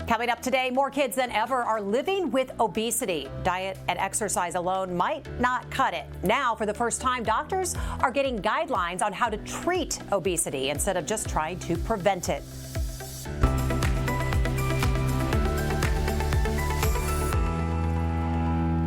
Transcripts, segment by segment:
Coming up today, more kids than ever are living with obesity. Diet and exercise alone might not cut it. Now, for the first time, doctors are getting guidelines on how to treat obesity instead of just trying to prevent it.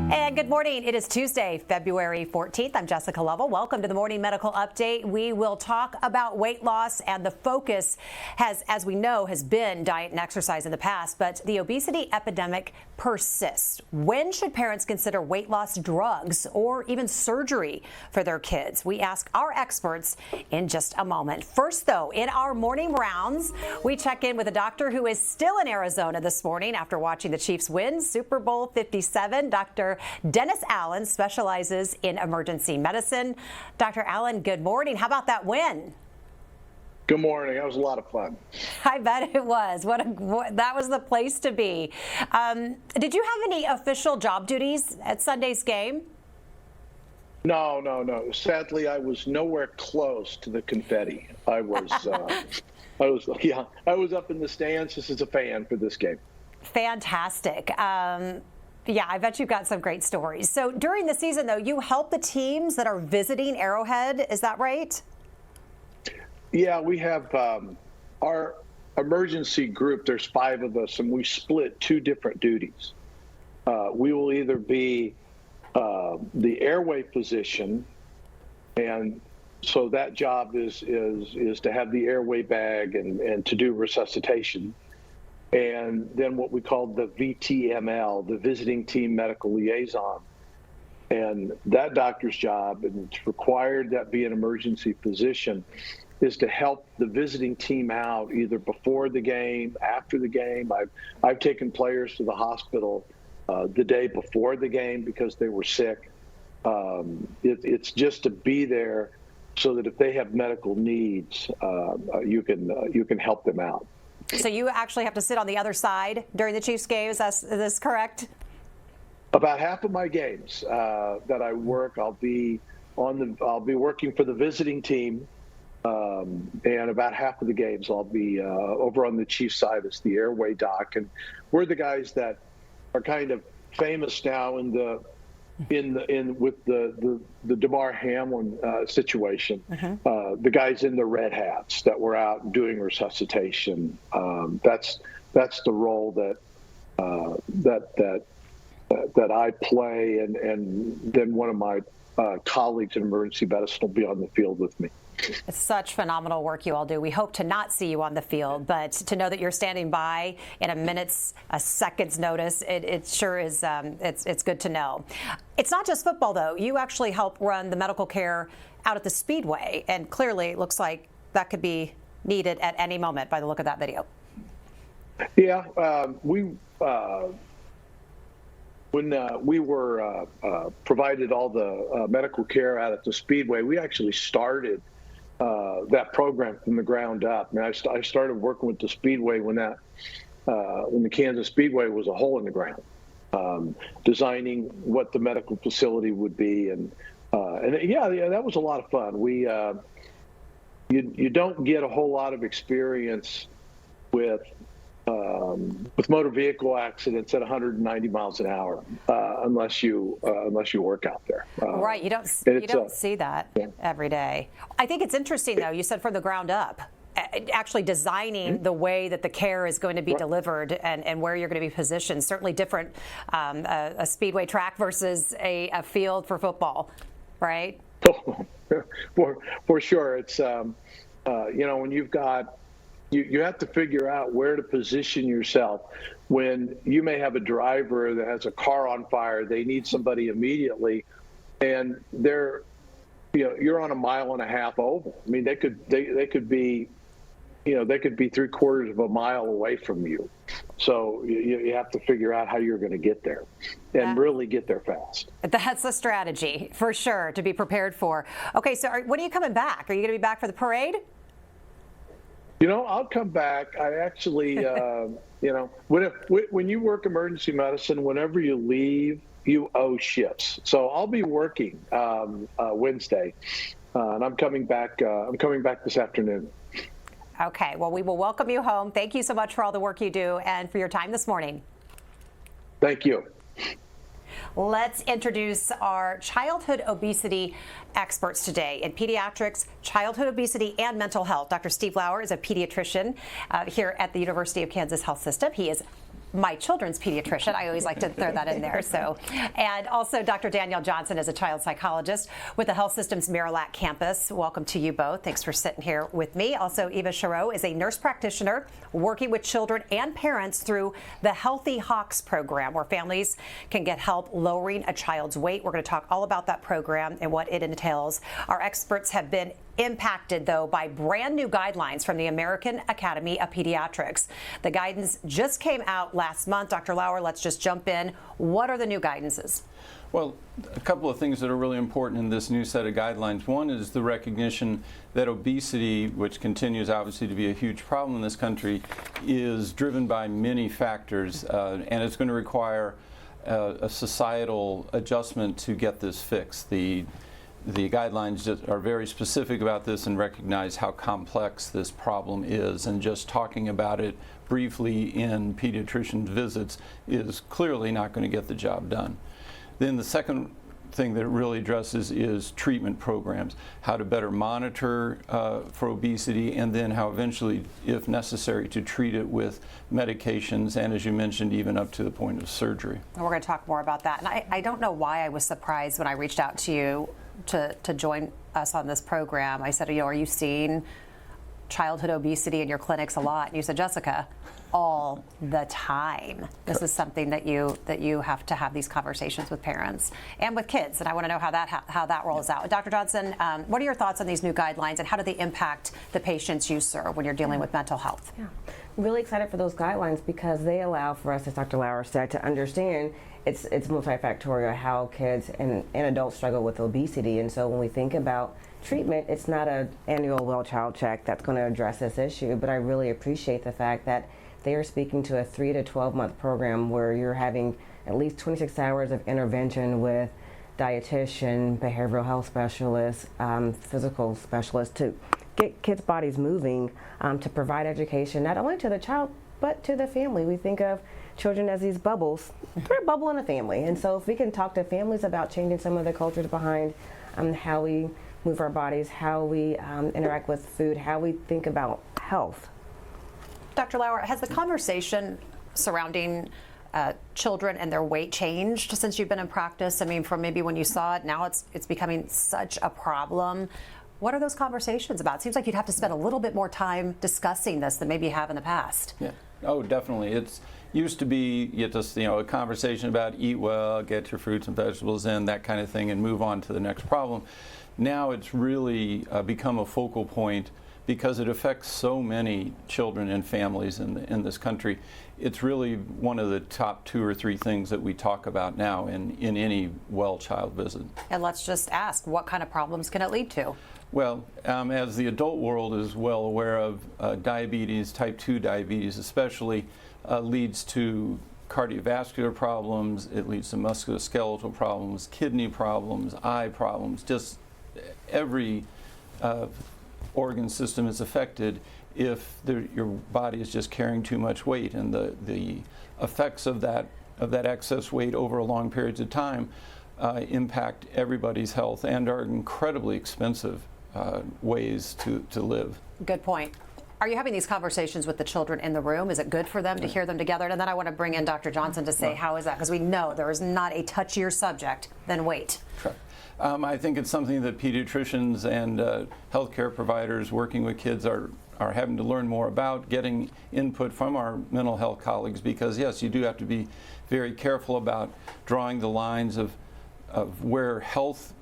And good morning. It is Tuesday, February 14th. I'm Jessica Lovell. Welcome to the Morning Medical Update. We will talk about weight loss, and the focus has, as we know, has been diet and exercise in the past, but the obesity epidemic persists. When should parents consider weight loss drugs or even surgery for their kids? We ask our experts in just a moment. First, though, in our morning rounds, we check in with a doctor who is still in Arizona this morning after watching the Chiefs win Super Bowl 57. Dr. Dennis Allen specializes in emergency medicine. Dr. Allen, good morning. How about that win? Good morning. That was a lot of fun. I bet it was. That was the place to be. Did you have any official job duties at Sunday's game? No. Sadly, I was nowhere close to the confetti. I was up in the stands just as a fan for this game. Fantastic. Yeah, I bet you've got some great stories. So during the season, though, you help the teams that are visiting Arrowhead. Is that right? Yeah, we have our emergency group. There's 5 of us, and we split 2 different duties. We will either be the airway physician, and so that job is to have the airway bag and to do resuscitation. And then what we call the VTML, the Visiting Team Medical Liaison. And that doctor's job, and it's required that be an emergency physician, is to help the visiting team out either before the game, after the game. I've taken players to the hospital the day before the game because they were sick. It's just to be there so that if they have medical needs, you can help them out. So you actually have to sit on the other side during the Chiefs games. Is this correct? About half of my games that I work, I'll be working for the visiting team, and about half of the games I'll be over on the Chiefs side as the airway doc, and we're the guys that are kind of famous now with the Damar Hamlin situation. The guys in the red hats that were out doing resuscitation. That's the role that I play, and then one of my colleagues in emergency medicine will be on the field with me. It's such phenomenal work you all do. We hope to not see you on the field, but to know that you're standing by in a second's notice, it sure is. It's good to know. It's not just football, though. You actually help run the medical care out at the Speedway, and clearly it looks like that could be needed at any moment by the look of that video. Yeah, when we were provided all the medical care out at the Speedway, we actually started that program from the ground up. I started working with the Speedway when the Kansas Speedway was a hole in the ground, designing what the medical facility would be, and yeah, that was a lot of fun. You don't get a whole lot of experience with motor vehicle accidents at 190 miles an hour unless you work out there. Right, you don't see that every day. I think it's interesting, though. You said from the ground up, actually designing the way that the care is going to be delivered and where you're going to be positioned. Certainly different, a speedway track versus a field for football, right? For sure, it's when you've got. You have to figure out where to position yourself when you may have a driver that has a car on fire. They need somebody immediately, and you're on a 1.5 mile oval. I mean, they could be 3/4 of a mile away from you. So you have to figure out how you're going to get there and really get there fast. That's a strategy for sure to be prepared for. Okay, so when are you coming back? Are you going to be back for the parade? I'll come back. I actually, when you work emergency medicine, whenever you leave, you owe shifts. So I'll be working Wednesday, and I'm coming back this afternoon. Okay, well, we will welcome you home. Thank you so much for all the work you do and for your time this morning. Thank you. Let's introduce our childhood obesity experts today in pediatrics, childhood obesity, and mental health. Dr. Steve Lauer is a pediatrician here at the University of Kansas Health System. He is my children's pediatrician. I always like to throw that in there. And also Dr. Danielle Johnson is a child psychologist with the Health System's Marillac campus. Welcome to you both. Thanks for sitting here with me. Also, Eva Chareau is a nurse practitioner working with children and parents through the Healthy Hawks program, where families can get help lowering a child's weight. We're going to talk all about that program and what it entails. Our experts have been impacted, though, by brand new guidelines from the American Academy of Pediatrics. The guidance just came out last month. Dr. Lauer, let's just jump in. What are the new guidances? Well, a couple of things that are really important in this new set of guidelines. One is the recognition that obesity, which continues obviously to be a huge problem in this country, is driven by many factors, and it's going to require a societal adjustment to get this fixed. The guidelines just are very specific about this and recognize how complex this problem is, and just talking about it briefly in pediatrician visits is clearly not going to get the job done. Then the second thing that it really addresses is treatment programs, how to better monitor for obesity, and then how eventually, if necessary, to treat it with medications, and as you mentioned, even up to the point of surgery. And we're going to talk more about that. And I don't know why I was surprised when I reached out to you to join us on this program. I said, are you seeing childhood obesity in your clinics a lot? And you said, Jessica, all the time. This is something that you have to have these conversations with parents and with kids, and I want to know how that rolls out. Dr. Johnson, what are your thoughts on these new guidelines, and how do they impact the patients you serve when you're dealing with mental health? Yeah. Really excited for those guidelines because they allow for us, as Dr. Lauer said, to understand it's multifactorial how kids and adults struggle with obesity. And so when we think about treatment, it's not an annual well child check that's going to address this issue, but I really appreciate the fact that they are speaking to a 3 to 12 month program where you're having at least 26 hours of intervention with dietitian, behavioral health specialists, physical specialists to get kids' bodies moving, to provide education not only to the child but to the family. We think of children as these bubbles. They're a bubble in a family, and so if we can talk to families about changing some of the cultures behind how we move our bodies, how we interact with food, how we think about health. Dr. Lauer, has the conversation surrounding children and their weight changed since you've been in practice? I mean, from maybe when you saw it, now it's becoming such a problem. What are those conversations about? It seems like you'd have to spend a little bit more time discussing this than maybe you have in the past. Yeah. Oh, definitely. It's used to be just a conversation about eat well, get your fruits and vegetables in, that kind of thing, and move on to the next problem. Now it's really become a focal point because it affects so many children and families in this country. It's really one of the top 2 or 3 things that we talk about now in any well child visit. And let's just ask, what kind of problems can it lead to? Well, as the adult world is well aware of, diabetes, type 2 diabetes especially, leads to cardiovascular problems, it leads to musculoskeletal problems, kidney problems, eye problems, just every organ system is affected if your body is just carrying too much weight, and the effects of that excess weight over a long periods of time impact everybody's health and are incredibly expensive ways to live. Good point. Are you having these conversations with the children in the room? Is it good for them to hear them together? And then I want to bring in Dr. Johnson to say, how is that? Because we know there is not a touchier subject than weight. Sure. I think it's something that pediatricians and healthcare providers working with kids are having to learn more about, getting input from our mental health colleagues, because yes, you do have to be very careful about drawing the lines of where health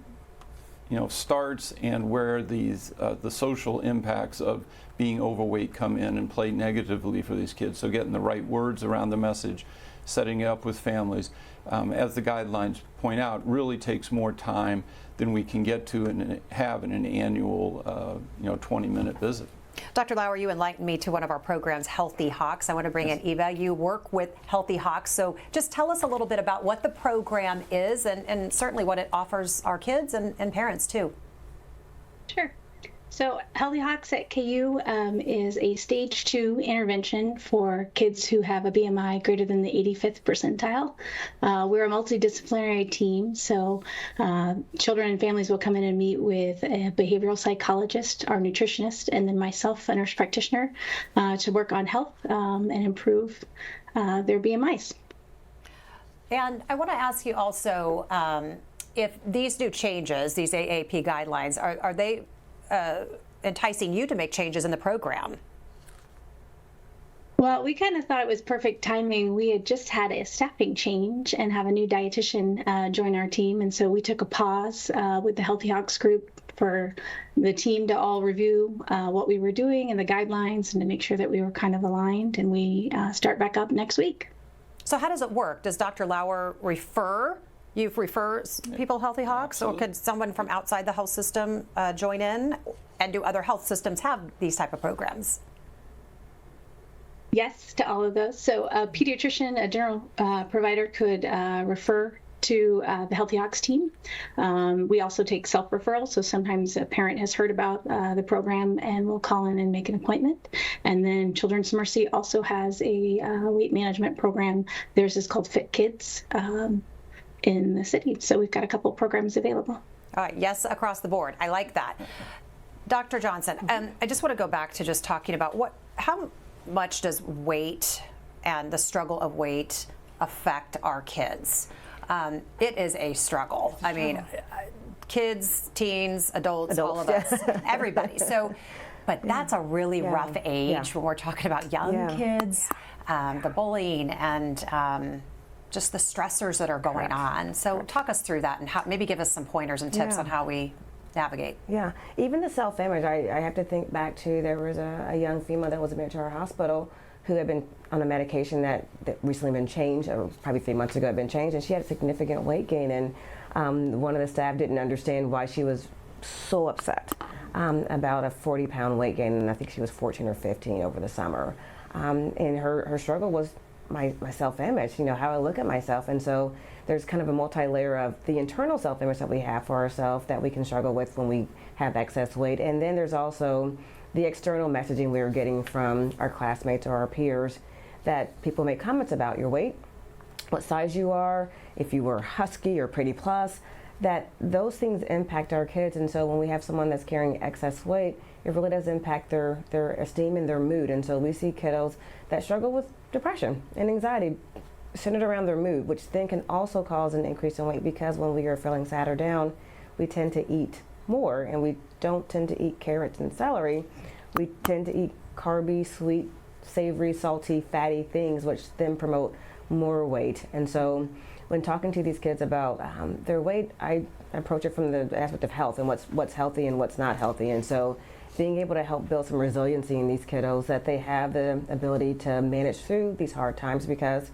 starts and where the social impacts of being overweight come in and play negatively for these kids. So getting the right words around the message, setting it up with families, as the guidelines point out, really takes more time than we can get to and have in an annual 20-minute visit. Dr. Lauer, you enlightened me to one of our programs, Healthy Hawks. I want to bring in Eva. You work with Healthy Hawks, so just tell us a little bit about what the program is and certainly what it offers our kids and parents too. Sure. So, Healthy Hawks at KU is a stage 2 intervention for kids who have a BMI greater than the 85th percentile. We're a multidisciplinary team, so children and families will come in and meet with a behavioral psychologist, our nutritionist, and then myself, a nurse practitioner, to work on health and improve their BMIs. And I want to ask you also if these new changes, these AAP guidelines, are they enticing you to make changes in the program? Well, we kind of thought it was perfect timing. We had just had a staffing change and have a new dietitian join our team. And so we took a pause with the Healthy Hawks group for the team to all review what we were doing and the guidelines and to make sure that we were kind of aligned. And we start back up next week. So how does it work? Does Dr. Lauer refer people Healthy Hawks, or could someone from outside the health system join in? And do other health systems have these type of programs? Yes, to all of those. So a pediatrician, a general provider could refer to the Healthy Hawks team. We also take self-referrals, so sometimes a parent has heard about the program and will call in and make an appointment. And then Children's Mercy also has a weight management program. Theirs is called Fit Kids in the city. So we've got a couple programs available. All right, yes, across the board. I like that. Dr. Johnson, I just want to go back to just talking about how much does weight and the struggle of weight affect our kids? It is a struggle. I mean, kids, teens, adults, all of us, everybody. So, but that's a really rough age when we're talking about young kids, the bullying and just the stressors that are going on. So talk us through that and maybe give us some pointers and tips on how we navigate. Yeah, even the self-image, I have to think back to, there was a young female that was admitted to our hospital who had been on a medication that recently been changed, or probably 3 months ago had been changed, and she had significant weight gain, and one of the staff didn't understand why she was so upset about a 40-pound weight gain, and I think she was 14 or 15 over the summer. And her struggle was my self-image, how I look at myself. And so there's kind of a multi-layer of the internal self-image that we have for ourselves that we can struggle with when we have excess weight. And then there's also the external messaging we were getting from our classmates or our peers, that people make comments about your weight, what size you are, if you were husky or pretty plus, that those things impact our kids. And so when we have someone that's carrying excess weight, it really does impact their esteem and their mood. And so we see kiddos that struggle with depression and anxiety centered around their mood, which then can also cause an increase in weight, because when we are feeling sad or down, we tend to eat more, and we don't tend to eat carrots and celery. We tend to eat carby, sweet, savory, salty, fatty things, which then promote more weight. And so when talking to these kids about their weight, I approach it from the aspect of health and what's healthy and what's not healthy. And so being able to help build some resiliency in these kiddos, that they have the ability to manage through these hard times, because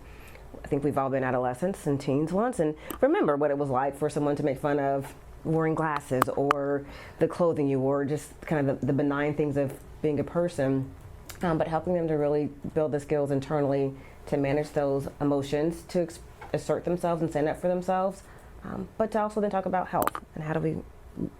I think we've all been adolescents and teens once and remember what it was like for someone to make fun of wearing glasses or the clothing you wore, just kind of the benign things of being a person, but helping them to really build the skills internally to manage those emotions, to assert themselves and stand up for themselves, but to also then talk about health and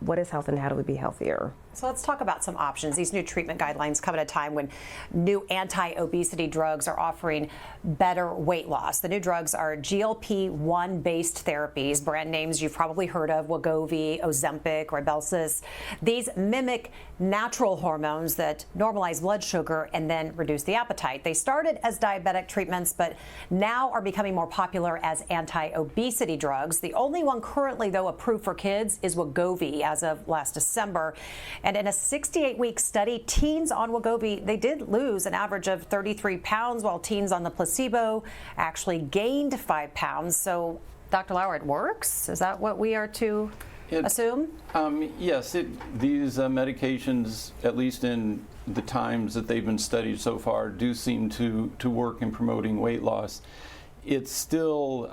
what is health and how do we be healthier. So let's talk about some options. These new treatment guidelines come at a time when new anti-obesity drugs are offering better weight loss. The new drugs are GLP-1 based therapies, brand names you've probably heard of: Wegovy, Ozempic, Rybelsus. These mimic natural hormones that normalize blood sugar and then reduce the appetite. They started as diabetic treatments, but now are becoming more popular as anti-obesity drugs. The only one currently, though, approved for kids is Wegovy as of last December. And in a 68-week study, teens on Wegovy, they did lose an average of 33 pounds, while teens on the placebo actually gained 5 pounds. So, Dr. Lauer, it works? Is that what we are to assume? Yes, these medications, at least in the times that they've been studied so far, do seem to work in promoting weight loss. It's still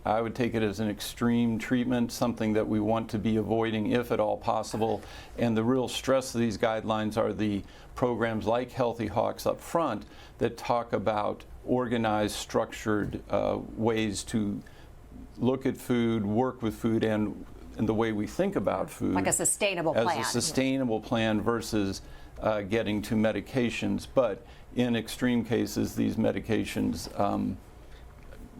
I would take it as an extreme treatment, something that we want to be avoiding if at all possible. And the real stress of these guidelines are the programs like Healthy Hawks up front that talk about organized, structured ways to look at food, work with food, and the way we think about food. Like a sustainable as plan. a sustainable plan versus getting to medications. But in extreme cases, these medications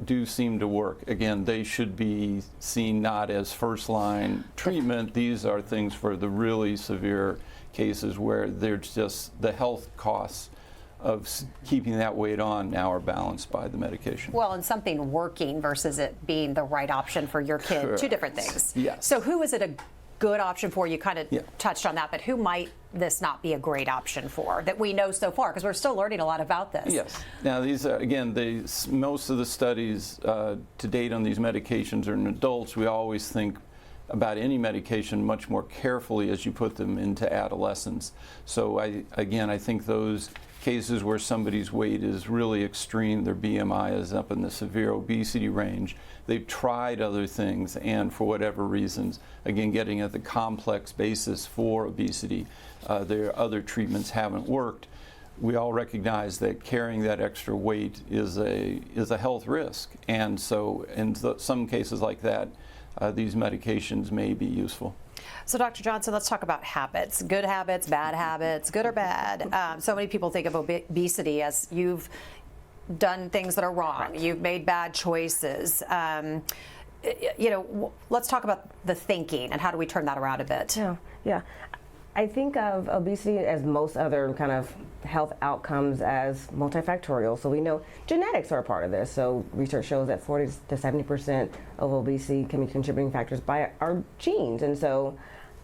do seem to work. Again, they should be seen not as first-line treatment. These are things for the really severe cases where there's just the health costs of keeping that weight on now are balanced by the medication. Well, and something working versus it being the right option for your kid. Correct. Two different things. Yes. So who is it a good option for? You kind of Yeah. touched on that, but who might this not be a great option for that we know so far? Because we're still learning a lot about this. Yes. Now, these are, again, most of the studies to date on these medications are in adults. We always think about any medication much more carefully as you put them into adolescents. So, I think those cases where somebody's weight is really extreme, their BMI is up in the severe obesity range, they've tried other things, and for whatever reasons, again, getting at the complex basis for obesity, their other treatments haven't worked. We all recognize that carrying that extra weight is a health risk, and so in some cases like that, these medications may be useful. So, Dr. Johnson, let's talk about habits. Good habits, bad habits, good or bad. So many people think of obesity as you've done things that are wrong. You've made bad choices. Let's talk about the thinking and how do we turn that around a bit. Yeah. I think of obesity, as most other kind of health outcomes, as multifactorial. So we know genetics are a part of this. So research shows that 40 to 70% of obesity can be contributing factors by our genes. And so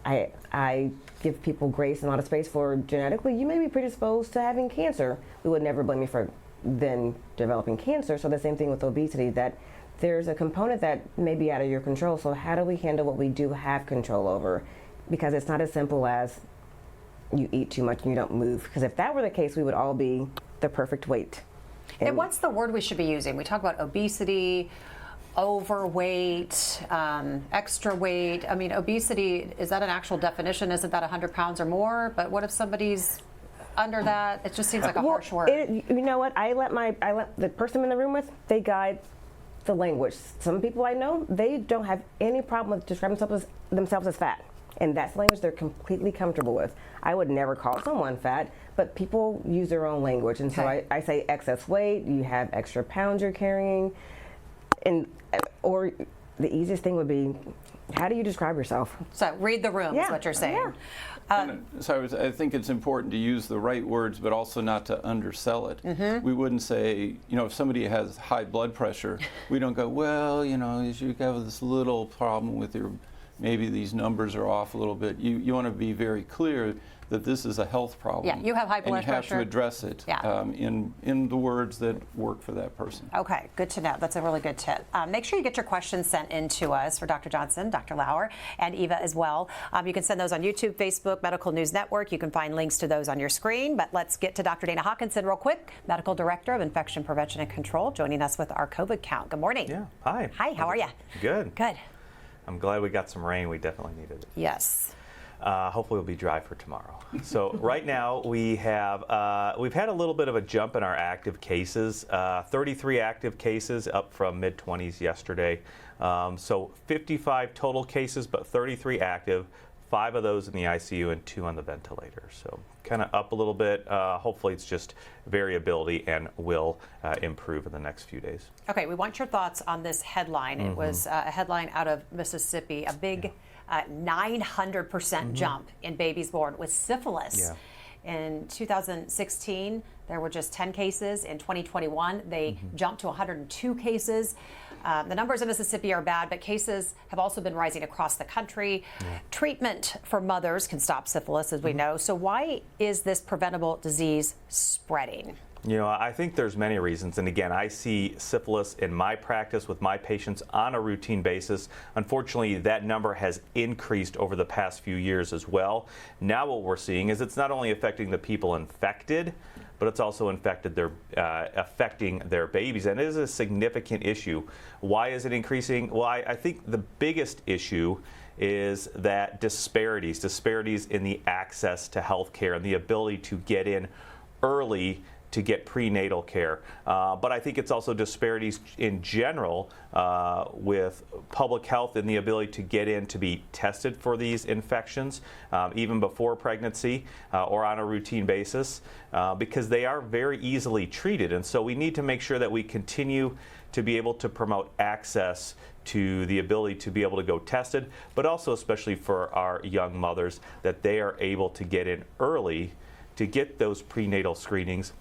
I give people grace and a lot of space for genetically, you may be predisposed to having cancer. We would never blame you for then developing cancer. So the same thing with obesity, that there's a component that may be out of your control. So how do we handle what we do have control over? Because it's not as simple as you eat too much and you don't move. Because if that were the case, we would all be the perfect weight. And what's the word we should be using? We talk about obesity, overweight, extra weight. I mean, obesity, is that an actual definition? Isn't that 100 pounds or more? But what if somebody's under that? It just seems like a harsh word. You know what? I let the person I'm in the room with, they guide the language. Some people I know, they don't have any problem with describing themselves as fat. And that's language they're completely comfortable with. I would never call someone fat, but people use their own language. And so I say excess weight, you have extra pounds you're carrying. Or the easiest thing would be, how do you describe yourself? So read the room is what you're saying. So I think it's important to use the right words, but also not to undersell it. Mm-hmm. We wouldn't say, if somebody has high blood pressure, we don't go, well, you have this little problem with maybe these numbers are off a little bit. You want to be very clear that this is a health problem. Yeah, you have high blood pressure. And you have to address it in the words that work for that person. Okay, good to know. That's a really good tip. Make sure you get your questions sent in to us for Dr. Johnson, Dr. Lauer, and Eva as well. You can send those on YouTube, Facebook, Medical News Network. You can find links to those on your screen. But let's get to Dr. Dana Hawkinson real quick, Medical Director of Infection Prevention and Control, joining us with our COVID count. Good morning. Yeah, hi. Hi, how are you? Good. Good. I'm glad we got some rain. We definitely needed it. Yes. Hopefully it'll be dry for tomorrow. So right now we've had a little bit of a jump in our active cases. 33 active cases, up from mid-20s yesterday. So 55 total cases, but 33 active. 5 of those in the ICU and 2 on the ventilator. So kind of up a little bit. Hopefully it's just variability and will improve in the next few days. Okay, we want your thoughts on this headline. Mm-hmm. It was a headline out of Mississippi, a big 900% jump in babies born with syphilis. Yeah. In 2016, there were just 10 cases. In 2021, they jumped to 102 cases. The numbers in Mississippi are bad, but cases have also been rising across the country. Yeah. Treatment for mothers can stop syphilis, as we know. So why is this preventable disease spreading? I think there's many reasons. And again, I see syphilis in my practice with my patients on a routine basis. Unfortunately, that number has increased over the past few years as well. Now what we're seeing is it's not only affecting the people infected, but it's also affecting their babies. And it is a significant issue. Why is it increasing? Well, I think the biggest issue is that disparities in the access to health care and the ability to get in early to get prenatal care. But I think it's also disparities in general with public health and the ability to get in to be tested for these infections even before pregnancy or on a routine basis because they are very easily treated. And so we need to make sure that we continue to be able to promote access to the ability to be able to go tested, but also especially for our young mothers that they are able to get in early to get those prenatal screenings,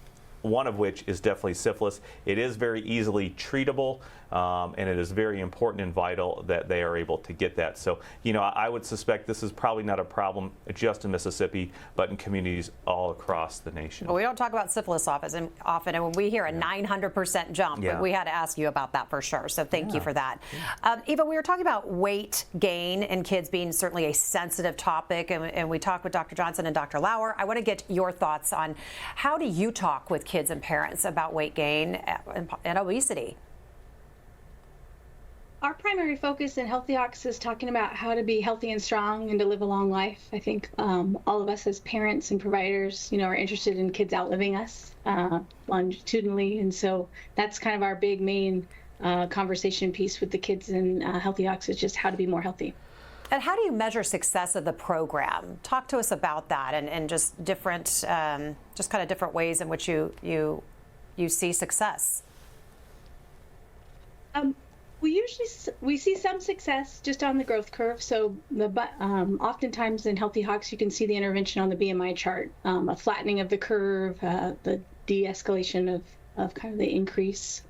one of which is definitely syphilis. It is very easily treatable, and it is very important and vital that they are able to get that. So, I would suspect this is probably not a problem just in Mississippi, but in communities all across the nation. Well, we don't talk about syphilis often, and when we hear a 900% jump, we had to ask you about that for sure. So thank you for that. Eva, we were talking about weight gain in kids being certainly a sensitive topic, and we talked with Dr. Johnson and Dr. Lauer. I want to get your thoughts on how do you talk with kids and parents about weight gain and obesity? Our primary focus in Healthy Hawks is talking about how to be healthy and strong and to live a long life. I think all of us as parents and providers, are interested in kids outliving us longitudinally. And so that's kind of our big main conversation piece with the kids in Healthy Hawks is just how to be more healthy. And how do you measure success of the program? Talk to us about that and just different, just kind of different ways in which you see success. We see some success just on the growth curve. So oftentimes in Healthy Hawks, you can see the intervention on the BMI chart, a flattening of the curve, the de-escalation of kind of the increase.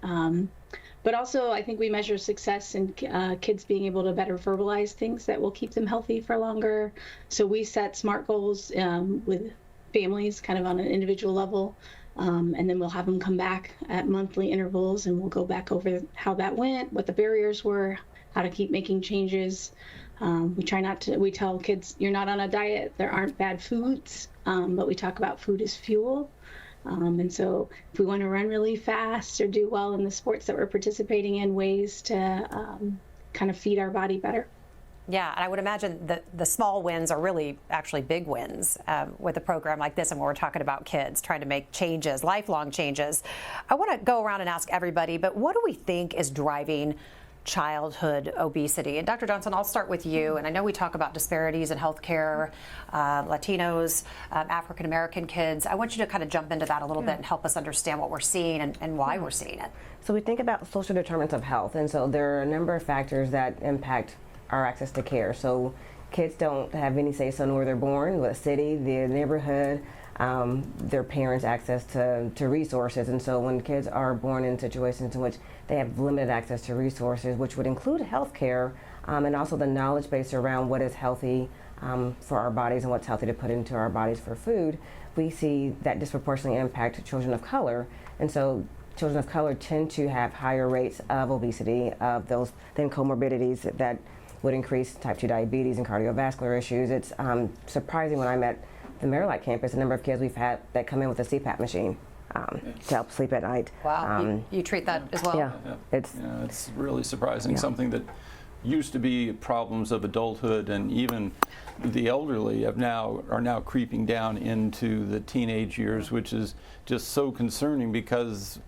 But also, I think we measure success in kids being able to better verbalize things that will keep them healthy for longer. So we set SMART goals with families kind of on an individual level. And then we'll have them come back at monthly intervals and we'll go back over how that went, what the barriers were, how to keep making changes. We tell kids, you're not on a diet, there aren't bad foods, but we talk about food as fuel. And so if we want to run really fast or do well in the sports that we're participating in, ways to kind of feed our body better. Yeah, and I would imagine that the small wins are really actually big wins with a program like this and when we're talking about kids trying to make changes, lifelong changes. I want to go around and ask everybody, but what do we think is driving childhood obesity? And Dr. Johnson, I'll start with you. And I know we talk about disparities in healthcare, Latinos, African American kids. I want you to kind of jump into that a little bit and help us understand what we're seeing and why we're seeing it. So we think about social determinants of health, and so there are a number of factors that impact our access to care. So kids don't have any say-so in where they're born, what city, their neighborhood, their parents' access to resources. And so when kids are born in situations in which they have limited access to resources, which would include health care and also the knowledge base around what is healthy for our bodies and what's healthy to put into our bodies for food, we see that disproportionately impact children of color. And so children of color tend to have higher rates of obesity, of those then comorbidities that would increase type 2 diabetes and cardiovascular issues. It's surprising when I'm at the Marylight campus, the number of kids we've had that come in with a CPAP machine to help sleep at night. Wow, you treat that as well? Yeah, it's really surprising. Something that used to be problems of adulthood and even the elderly are now creeping down into the teenage years, which is just so concerning because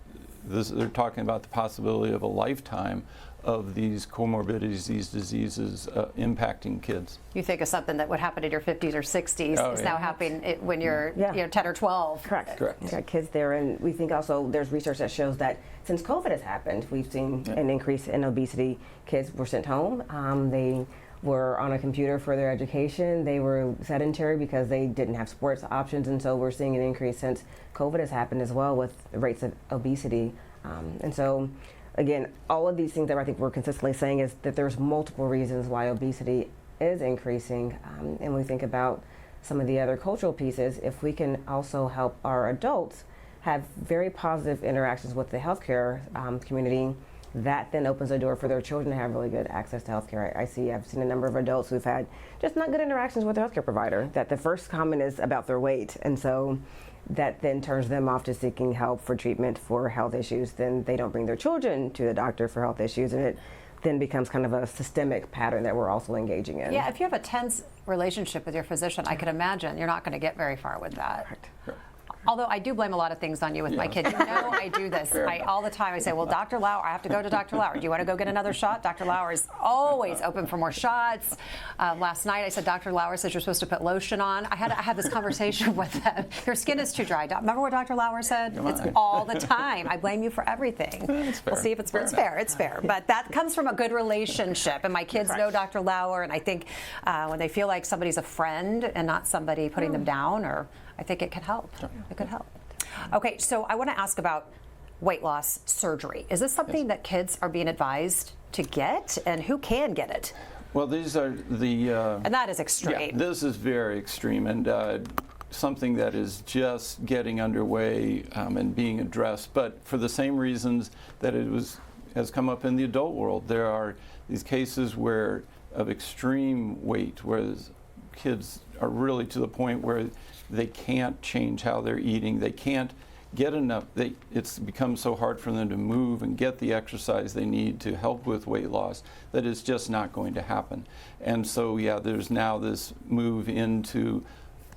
they're talking about the possibility of a lifetime of these comorbidities, these diseases impacting kids. You think of something that would happen in your 50s or 60s is now happening when you're 10 or 12. Correct. Correct. We've got kids there, and we think also there's research that shows that since COVID has happened, we've seen an increase in obesity. Kids were sent home. They were on a computer for their education. They were sedentary because they didn't have sports options, and so we're seeing an increase since COVID has happened as well with the rates of obesity. And so again, all of these things that I think we're consistently saying is that there's multiple reasons why obesity is increasing. And we think about some of the other cultural pieces. If we can also help our adults have very positive interactions with the healthcare community, that then opens the door for their children to have really good access to healthcare. I've seen a number of adults who've had just not good interactions with their healthcare provider, that the first comment is about their weight. And so that then turns them off to seeking help for treatment for health issues. Then they don't bring their children to the doctor for health issues, and it then becomes kind of a systemic pattern that we're also engaging in. Yeah, if you have a tense relationship with your physician, I can imagine you're not going to get very far with that. Correct. Although I do blame a lot of things on you with my kids. You know I do this. All the time I say, well, Dr. Lauer, I have to go to Dr. Lauer. Do you want to go get another shot? Dr. Lauer is always open for more shots. Last night I said, Dr. Lauer says you're supposed to put lotion on. I had this conversation with them. Your skin is too dry. Remember what Dr. Lauer said? It's all the time. I blame you for everything. We'll see if it's fair. It's fair. It's fair. But that comes from a good relationship. And my kids know Dr. Lauer. And I think when they feel like somebody's a friend and not somebody putting them down, or I think it could help. It could help. Okay, so I want to ask about weight loss surgery. Is this something that kids are being advised to get, and who can get it? Well, these are the... and that is extreme. Yeah, this is very extreme, and something that is just getting underway and being addressed, but for the same reasons that has come up in the adult world. There are these cases of extreme weight, where kids are really to the point where they can't change how they're eating. They can't get enough. It's become so hard for them to move and get the exercise they need to help with weight loss that it's just not going to happen. And so, yeah, there's now this move into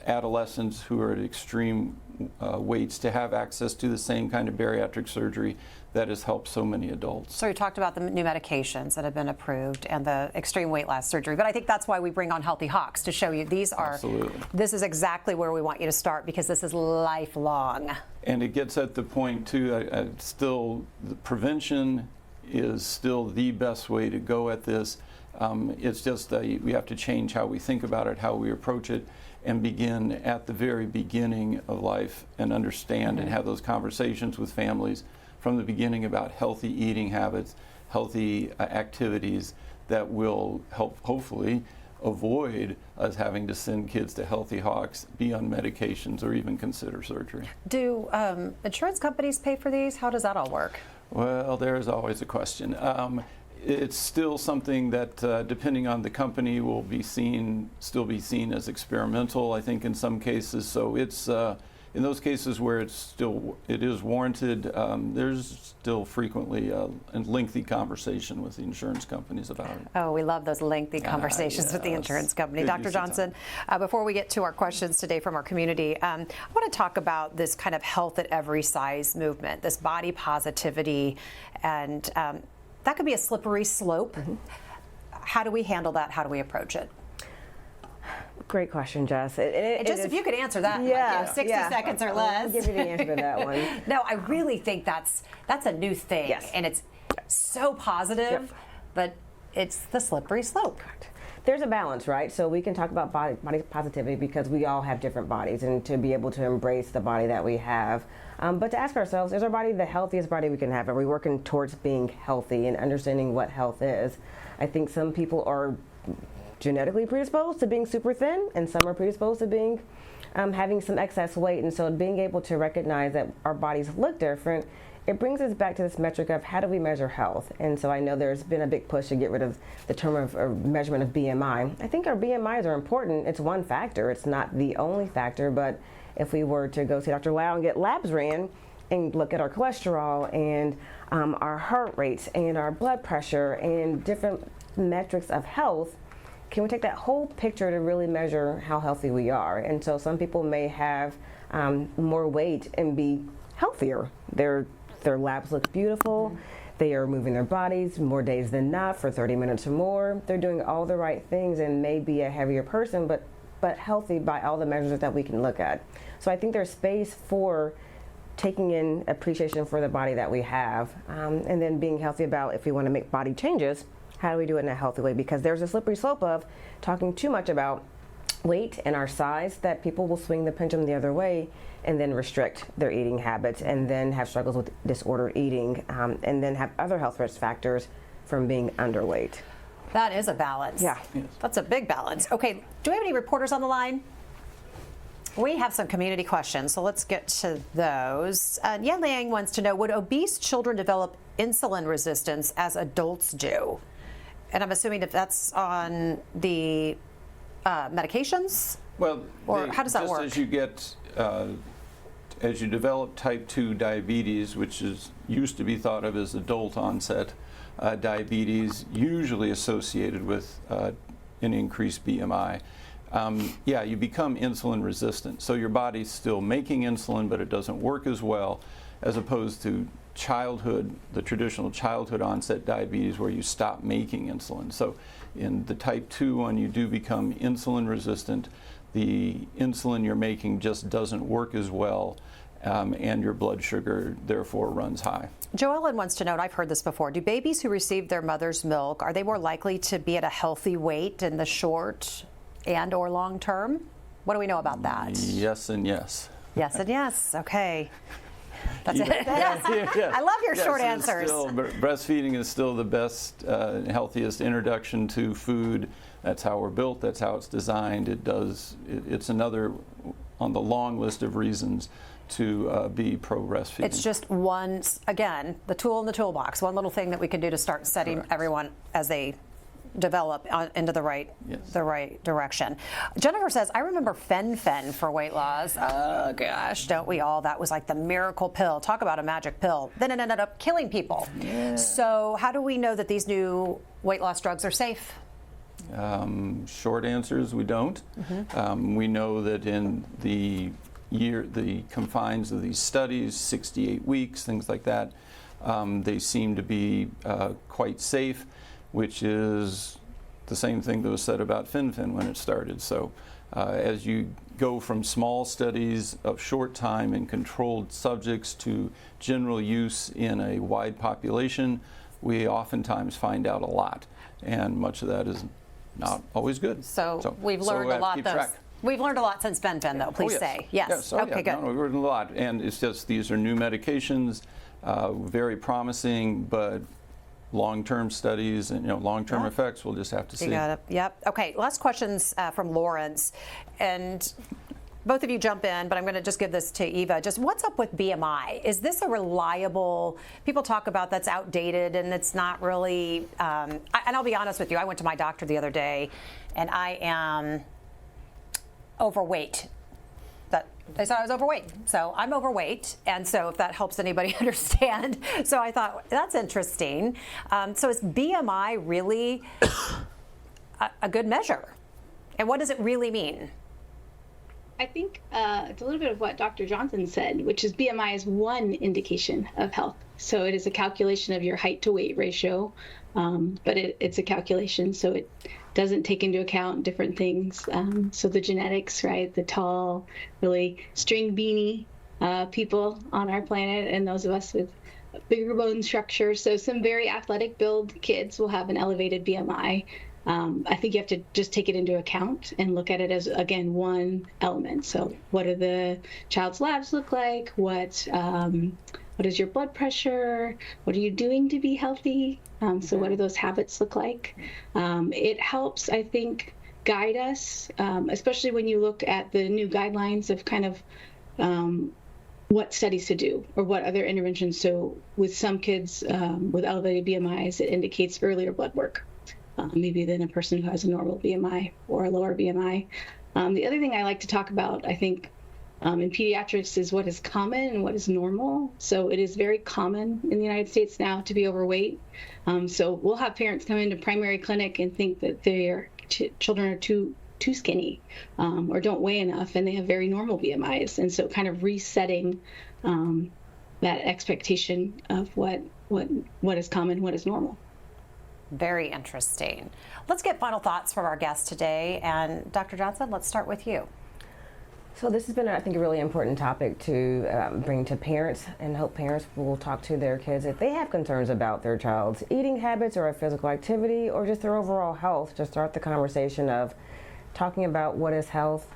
adolescents who are at extreme weights to have access to the same kind of bariatric surgery that has helped so many adults. So you talked about the new medications that have been approved and the extreme weight loss surgery, but I think that's why we bring on Healthy Hawks, to show you these are, Absolutely. This is exactly where we want you to start, because this is lifelong. And it gets at the point too, still the prevention is still the best way to go at this. It's just we have to change how we think about it, how we approach it, and begin at the very beginning of life and understand and have those conversations with families from the beginning about healthy eating habits, healthy activities that will help hopefully avoid us having to send kids to Healthy Hawks, be on medications, or even consider surgery. Do insurance companies pay for these? How does that all work? Well, there's always a question. It's still something that, depending on the company, will still be seen as experimental, I think, in some cases. So it's in those cases where it is warranted, there's still frequently a lengthy conversation with the insurance companies about it. Oh, we love those lengthy conversations with the insurance company. Good Dr. use of Johnson, before we get to our questions today from our community, I want to talk about this kind of health at every size movement, this body positivity, and that could be a slippery slope. How do we handle that? How do we approach it? Great question, Jess. If you could answer that in like, 60 seconds or less. I'll give you the answer to that one. No, I really think that's a new thing. Yes. And it's so positive, but it's the slippery slope. There's a balance, right? So we can talk about body positivity because we all have different bodies, and to be able to embrace the body that we have. But to ask ourselves, is our body the healthiest body we can have? Are we working towards being healthy and understanding what health is? I think some people are genetically predisposed to being super thin, and some are predisposed to being having some excess weight. And so being able to recognize that our bodies look different, it brings us back to this metric of how do we measure health. And so I know there's been a big push to get rid of the term of measurement of BMI. I think our BMIs are important. It's one factor. It's not the only factor, but if we were to go see Dr. Lau and get labs ran and look at our cholesterol and our heart rates and our blood pressure and different metrics of health, can we take that whole picture to really measure how healthy we are? And so some people may have more weight and be healthier. Their labs look beautiful. They are moving their bodies more days than not for 30 minutes or more. They're doing all the right things and may be a heavier person, but healthy by all the measures that we can look at. So I think there's space for taking in appreciation for the body that we have, and then being healthy about if we want to make body changes, how do we do it in a healthy way? Because there's a slippery slope of talking too much about weight and our size that people will swing the pendulum the other way and then restrict their eating habits and then have struggles with disordered eating and then have other health risk factors from being underweight. That is a balance. Yeah. Yes. That's a big balance. Okay, do we have any reporters on the line? We have some community questions, so let's get to those. Yan Liang wants to know, would obese children develop insulin resistance as adults do? And I'm assuming that that's on the medications? Well, Or how does that just work? as you develop type 2 diabetes, which used to be thought of as adult onset diabetes, usually associated with an increased BMI. yeah, you become insulin resistant. So your body's still making insulin, but it doesn't work as well, as opposed to childhood, the traditional childhood onset diabetes where you stop making insulin. So in the type 2 one, you do become insulin resistant. The insulin you're making just doesn't work as well, and your blood sugar therefore runs high. Joellen wants to know, and I've heard this before, do babies who receive their mother's milk, are they more likely to be at a healthy weight in the short and or long term? What do we know about that? Yes and yes. Yes and yes. Okay. That's it. Yes. I love your short Yes, answers. Breastfeeding is still the best, healthiest introduction to food. That's how we're built. That's how it's designed. It's another on the long list of reasons to be pro-breastfeeding. It's just one, again, the tool in the toolbox, one little thing that we can do to start setting Correct. everyone as they develop into the right direction. Jennifer says, I remember Fen-Phen for weight loss. Oh gosh, don't we all? That was like the miracle pill. Talk about a magic pill. Then it ended up killing people. Yeah. So how do we know that these new weight loss drugs are safe? Short answer is we don't. Mm-hmm. We know that in the confines of these studies, 68 weeks, things like that, they seem to be quite safe, which is the same thing that was said about Fen-Phen when it started. So as you go from small studies of short time in controlled subjects to general use in a wide population, we oftentimes find out a lot, and much of that is not always good. So we've learned a lot. We've learned a lot since Fen-Phen, though. Please say yes. Okay, good. No, we've learned a lot, and it's just these are new medications, very promising, but long-term studies and long-term effects, we'll just have to see. You got it. Yep. Okay. Last questions from Lawrence, and both of you jump in, but I'm going to just give this to Eva. Just what's up with BMI? Is this a reliable? People talk about that's outdated and it's not really. And I'll be honest with you. I went to my doctor the other day, and I am overweight. They said I was overweight, so I'm overweight, and so if that helps anybody understand, so I thought that's interesting. So is BMI really a good measure, and what does it really mean? I think it's a little bit of what Dr. Johnson said, which is BMI is one indication of health. So it is a calculation of your height to weight ratio, but it's a calculation, so it doesn't take into account different things. So the genetics, right? The tall, really string beanie people on our planet, and those of us with bigger bone structure. So some very athletic build kids will have an elevated BMI. I think you have to just take it into account and look at it as, again, one element. So what do the child's labs look like? What is your blood pressure? What are you doing to be healthy? So what do those habits look like? It helps, I think, guide us, especially when you look at the new guidelines of kind of what studies to do or what other interventions. So with some kids with elevated BMIs, it indicates earlier blood work, maybe than a person who has a normal BMI or a lower BMI. The other thing I like to talk about, I think, in pediatrics is what is common and what is normal. So it is very common in the United States now to be overweight. So we'll have parents come into primary clinic and think that their children are too skinny or don't weigh enough, and they have very normal BMIs. And so kind of resetting that expectation of what is common, what is normal. Very interesting. Let's get final thoughts from our guest today. And Dr. Johnson, let's start with you. So this has been, I think, a really important topic to bring to parents, and hope parents will talk to their kids if they have concerns about their child's eating habits or physical activity or just their overall health, to start the conversation of talking about what is health,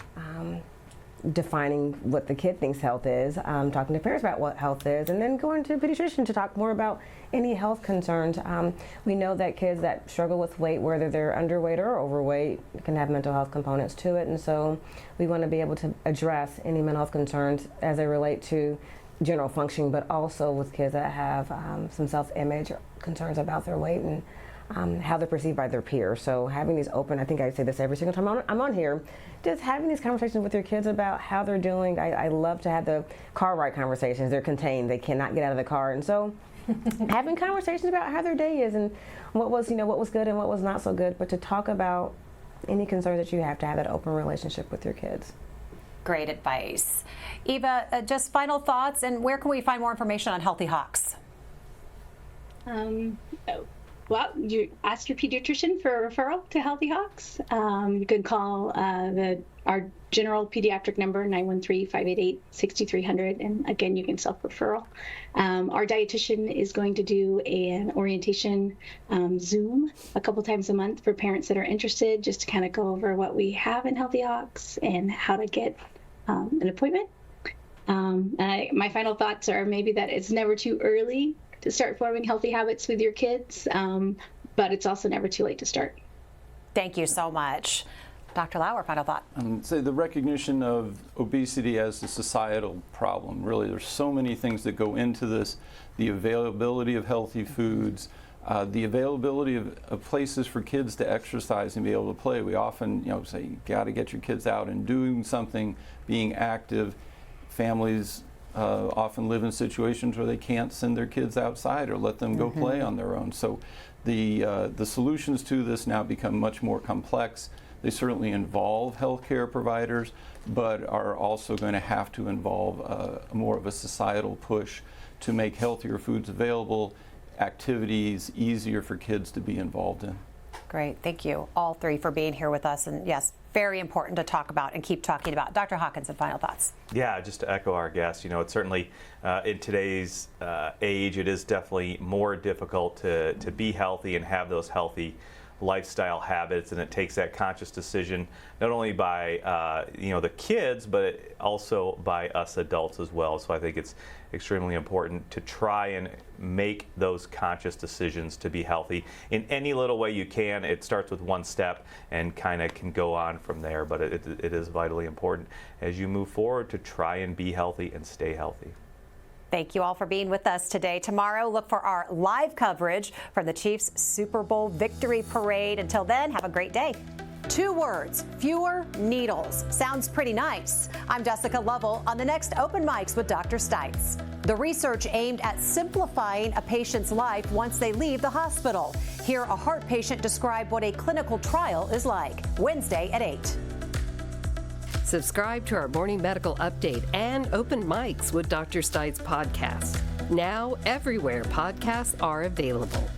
defining what the kid thinks health is, talking to parents about what health is, and then going to a pediatrician to talk more about any health concerns. We know that kids that struggle with weight, whether they're underweight or overweight, can have mental health components to it, and so we want to be able to address any mental health concerns as they relate to general functioning, but also with kids that have some self-image concerns about their weight and how they're perceived by their peers. So having these open, I think I say this every single time I'm on here, just having these conversations with your kids about how they're doing. I love to have the car ride conversations. They're contained. They cannot get out of the car. And so having conversations about how their day is and what was good and what was not so good, but to talk about any concern that you have to have that open relationship with your kids. Great advice. Eva, just final thoughts, and where can we find more information on Healthy Hawks? Well, you ask your pediatrician for a referral to Healthy Hawks. You can call our general pediatric number, 913-588-6300. And again, you can self-referral. Our dietitian is going to do an orientation Zoom a couple times a month for parents that are interested, just to kind of go over what we have in Healthy Hawks and how to get an appointment. My final thoughts are maybe that it's never too early to start forming healthy habits with your kids, but it's also never too late to start. Thank you so much. Dr. Lauer, final thought. Say the recognition of obesity as a societal problem. Really, there's so many things that go into this. The availability of healthy foods, the availability of places for kids to exercise and be able to play. We often, say you got to get your kids out and doing something, being active. Families often live in situations where they can't send their kids outside or let them go play on their own. So the solutions to this now become much more complex. They certainly involve healthcare providers, but are also going to have to involve more of a societal push to make healthier foods available, activities easier for kids to be involved in. Great. Thank you, all three, for being here with us. And yes, very important to talk about and keep talking about. Dr. Hawkinson, final thoughts. Yeah, just to echo our guests, it's certainly in today's age, it is definitely more difficult to be healthy and have those healthy lifestyle habits, and it takes that conscious decision not only by the kids, but also by us adults as well. So I think it's extremely important to try and make those conscious decisions to be healthy in any little way you can. It starts with one step and kind of can go on from there, but it is vitally important as you move forward to try and be healthy and stay healthy. Thank you all for being with us today. Tomorrow, look for our live coverage from the Chiefs' Super Bowl victory parade. Until then, have a great day. 2 words, fewer needles. Sounds pretty nice. I'm Jessica Lovell on the next Open Mics with Dr. Stites. The research aimed at simplifying a patient's life once they leave the hospital. Hear a heart patient describe what a clinical trial is like. Wednesday at 8. Subscribe to our Morning Medical Update and Open Mics with Dr. Stites podcast. Now, everywhere podcasts are available.